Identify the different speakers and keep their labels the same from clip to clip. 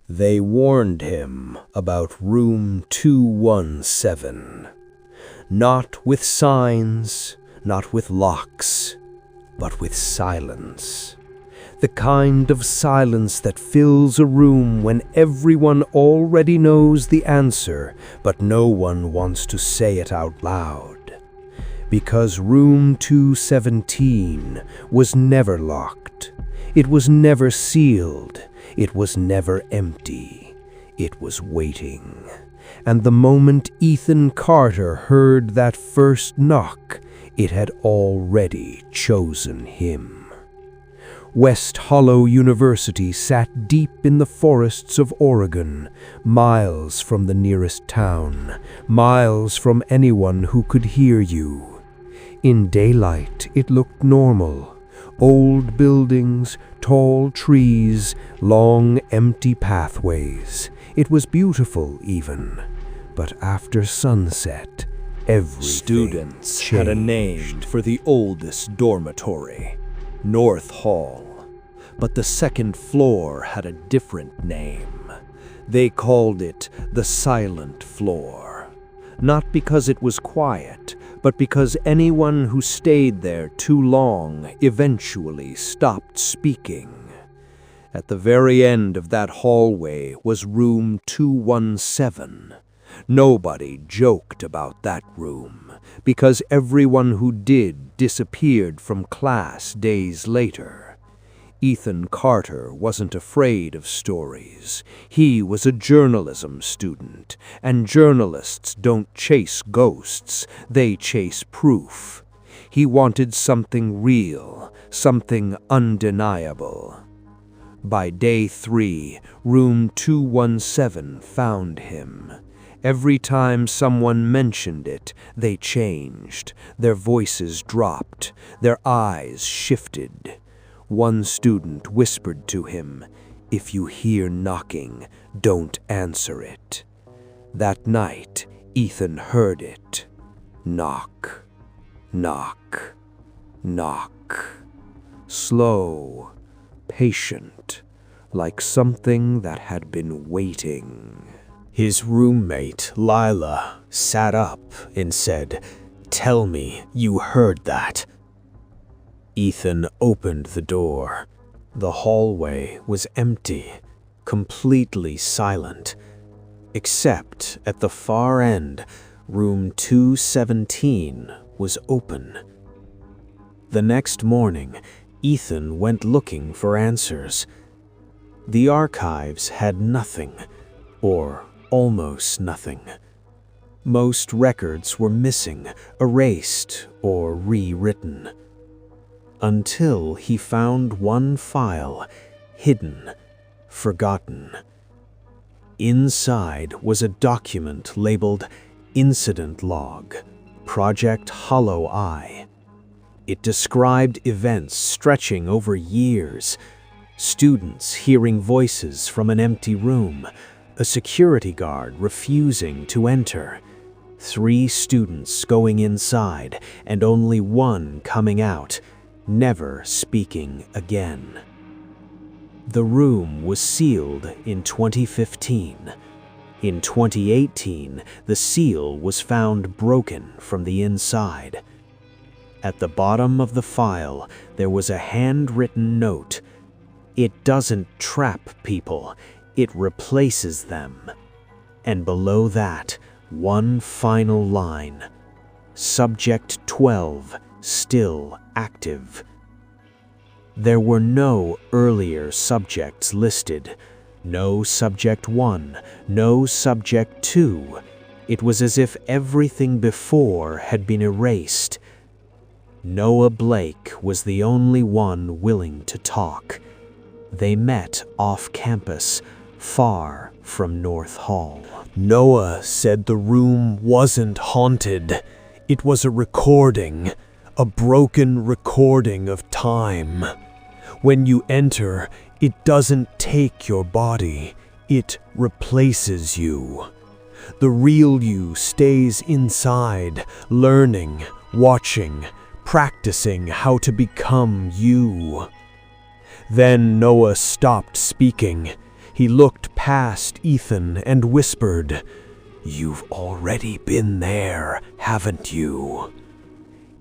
Speaker 1: They warned him about room 217. Not with signs, not with locks, but with silence. The kind of silence that fills a room when everyone already knows the answer, but no one wants to say it out loud. Because room 217 was never locked. It was never sealed. It was never empty. It was waiting. And the moment Ethan Carter heard that first knock, it had already chosen him. West Hollow University sat deep in the forests of Oregon, miles from the nearest town, miles from anyone who could hear you. In daylight, it looked normal. Old buildings, tall trees, long empty pathways. It was beautiful even. But after sunset, everything
Speaker 2: Students
Speaker 1: changed.
Speaker 2: had a name for the oldest dormitory, North Hall. But the second floor had a different name. They called it the Silent Floor. Not because it was quiet, but because anyone who stayed there too long eventually stopped speaking. At the very end of that hallway was room 217. Nobody joked about that room, because everyone who did disappeared from class days later. Ethan Carter wasn't afraid of stories. He was a journalism student, and journalists don't chase ghosts, they chase proof. He wanted something real, something undeniable. By day 3, room 217 found him. Every time someone mentioned it, they changed. Their voices dropped. Their eyes shifted. One student whispered to him, "If you hear knocking, don't answer it." That night, Ethan heard it. Knock, knock, knock. Slow, patient, like something that had been waiting.
Speaker 3: His roommate, Lila, sat up and said, "Tell me you heard that." Ethan opened the door. The hallway was empty, completely silent, except at the far end, room 217 was open. The next morning, Ethan went looking for answers. The archives had nothing, or almost nothing. Most records were missing, erased, or rewritten. Until he found one file, hidden, forgotten. Inside was a document labeled Incident Log, Project Hollow Eye. It described events stretching over years, students hearing voices from an empty room, a security guard refusing to enter, 3 students going inside and only 1 coming out, never speaking again. The room was sealed in 2015. In 2018, the seal was found broken from the inside. At the bottom of the file, there was a handwritten note. "It doesn't trap people, it replaces them." And below that, one final line. Subject 12, still active. There were no earlier subjects listed. No Subject 1, no Subject 2. It was as if everything before had been erased. Noah Blake was the only one willing to talk. They met off campus, far from North Hall.
Speaker 1: Noah said the room wasn't haunted. It was a recording, a broken recording of time. When you enter, it doesn't take your body, it replaces you. The real you stays inside, learning, watching, practicing how to become you. Then Noah stopped speaking.
Speaker 3: He looked past Ethan and whispered, "You've already been there, haven't you?"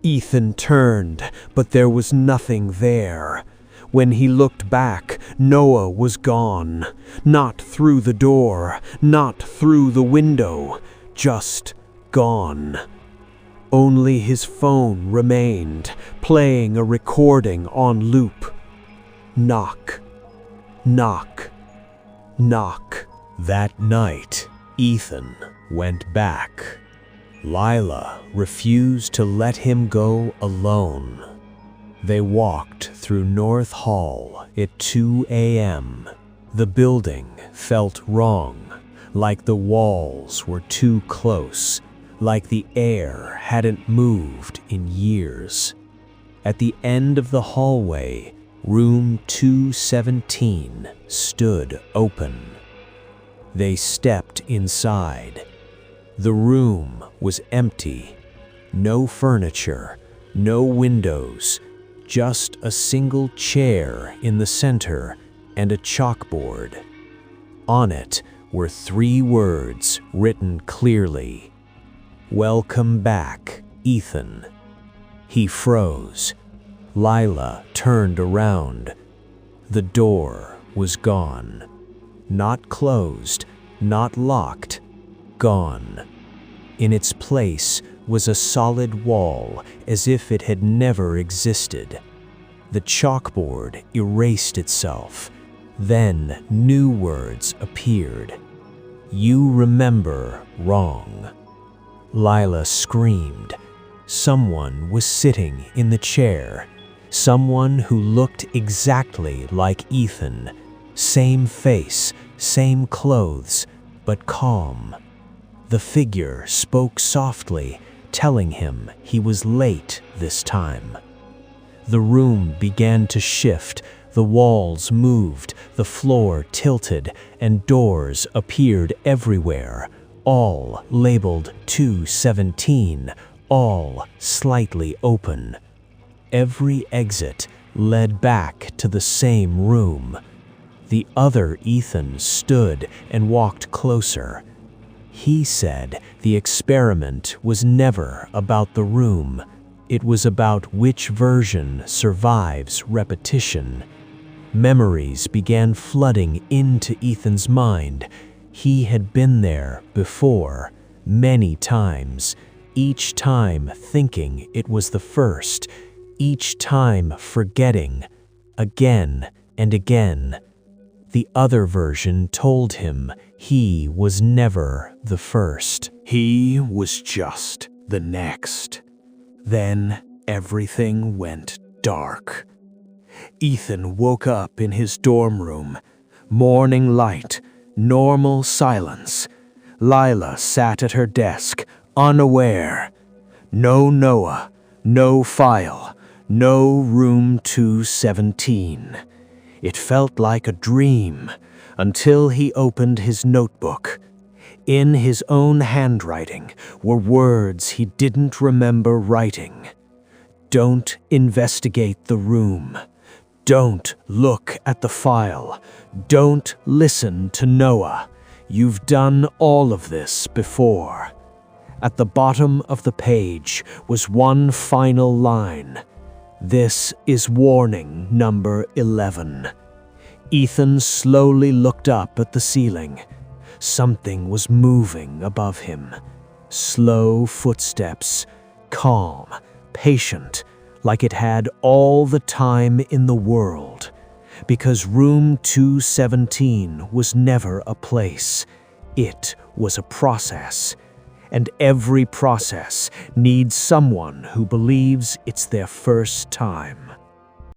Speaker 3: Ethan turned, but there was nothing there. When he looked back, Noah was gone. Not through the door, not through the window, just gone. Only his phone remained, playing a recording on loop. Knock, knock, knock. That night, Ethan went back. Lila refused to let him go alone. They walked through North Hall at 2 a.m. The building felt wrong, like the walls were too close, like the air hadn't moved in years. At the end of the hallway, room 217 stood open. They stepped inside. The room was empty. No furniture, no windows, just a single chair in the center and a chalkboard. On it were 3 words written clearly. "Welcome back, Ethan." He froze. Lila turned around. The door was gone. Not closed, not locked, gone. In its place was a solid wall, as if it had never existed. The chalkboard erased itself. Then new words appeared. "You remember wrong." Lila screamed. Someone was sitting in the chair. Someone who looked exactly like Ethan. Same face, same clothes, but calm. The figure spoke softly, telling him he was late this time. The room began to shift. The walls moved, the floor tilted, and doors appeared everywhere, all labeled 217, all slightly open. Every exit led back to the same room. The other Ethan stood and walked closer. He said the experiment was never about the room. It was about which version survives repetition. Memories began flooding into Ethan's mind. He had been there before, many times, each time thinking it was the first, each time forgetting, again and again. The other version told him he was never the first. He was just the next. Then everything went dark. Ethan woke up in his dorm room. Morning light, normal silence. Lila sat at her desk, unaware. No Noah, no file, no room 217. It felt like a dream until he opened his notebook. In his own handwriting were words he didn't remember writing. Don't investigate the room. Don't look at the file. Don't listen to Noah. You've done all of this before. At the bottom of the page was one final line. This is warning number 11. Ethan slowly looked up at the ceiling. Something was moving above him. Slow footsteps, calm, patient, like it had all the time in the world. Because room 217 was never a place. It was a process. And every process needs someone who believes it's their first time.